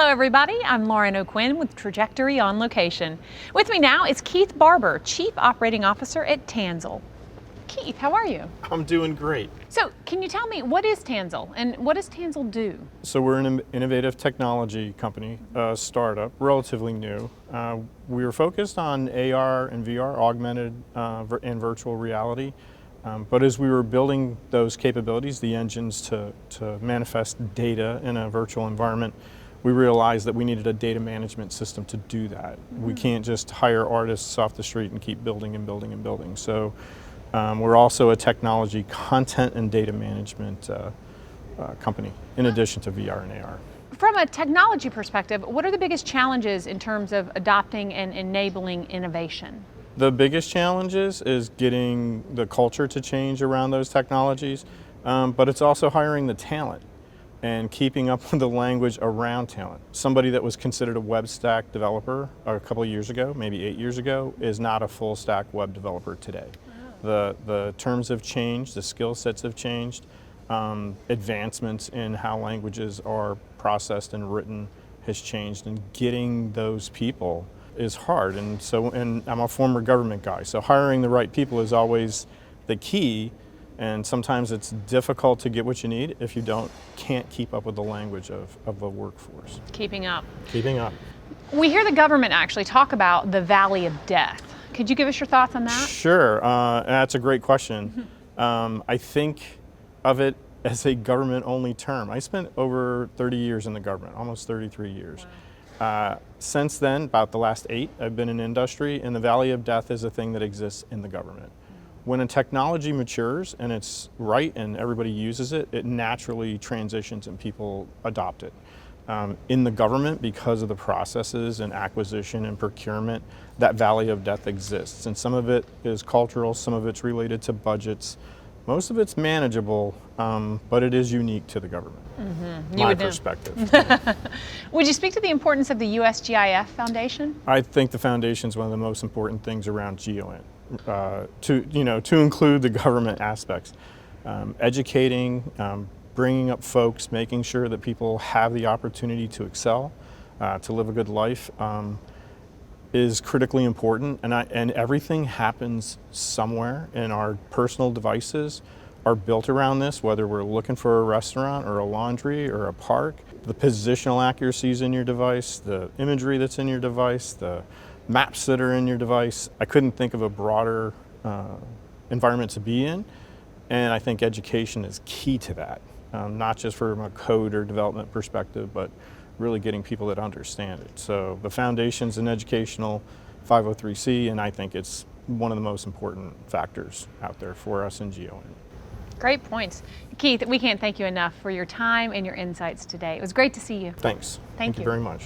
Hello everybody, I'm Lauren O'Quinn with Trajectory on Location. With me now is Keith Barber, Chief Operating Officer at Tanzle. Keith, how are you? I'm doing great. So, can you tell me, what is Tanzle and what does Tanzle do? So we're an innovative technology company, a startup, relatively new. We were focused on AR and VR, augmented and virtual reality. But as we were building those capabilities, the engines to manifest data in a virtual environment, we realized that we needed a data management system to do that. We can't just hire artists off the street and keep building and building and building. So we're also a technology, content, and data management company, in addition to VR and AR. From a technology perspective, what are the biggest challenges in terms of adopting and enabling innovation? The biggest challenges is getting the culture to change around those technologies, but it's also hiring the talent and keeping up with the language around talent. Somebody that was considered a web stack developer a couple of years ago, maybe 8 years ago, is not a full stack web developer today. The terms have changed, the skill sets have changed, advancements in how languages are processed and written has changed, and getting those people is hard. And I'm a former government guy, so hiring the right people is always the key, and sometimes it's difficult to get what you need if you can't keep up with the language of the workforce. Keeping up. Keeping up. We hear the government actually talk about the Valley of Death. Could you give us your thoughts on that? Sure, that's a great question. I think of it as a government-only term. I spent over 30 years in the government, almost 33 years. Wow. Since then, about the last 8, I've been in industry, and the Valley of Death is a thing that exists in the government. When a technology matures and it's right and everybody uses it, it naturally transitions and people adopt it. In the government, because of the processes and acquisition and procurement, that Valley of Death exists. And some of it is cultural, some of it's related to budgets. Most of it's manageable, but it is unique to the government, my perspective. Would you speak to the importance of the USGIF Foundation? I think the foundation is one of the most important things around GEOINT, to include the government aspects. Educating, bringing up folks, making sure that people have the opportunity to excel, to live a good life, is critically important, and everything happens somewhere, and our personal devices are built around this, whether we're looking for a restaurant or a laundry or a park. The positional accuracies in your device, the imagery that's in your device, the maps that are in your device. I couldn't think of a broader environment to be in, and I think education is key to that, not just from a code or development perspective, but really getting people that understand it. So the foundation's an educational 503C, and I think it's one of the most important factors out there for us in GEOINT. Great points. Keith, we can't thank you enough for your time and your insights today. It was great to see you. Thanks. Thank you very much.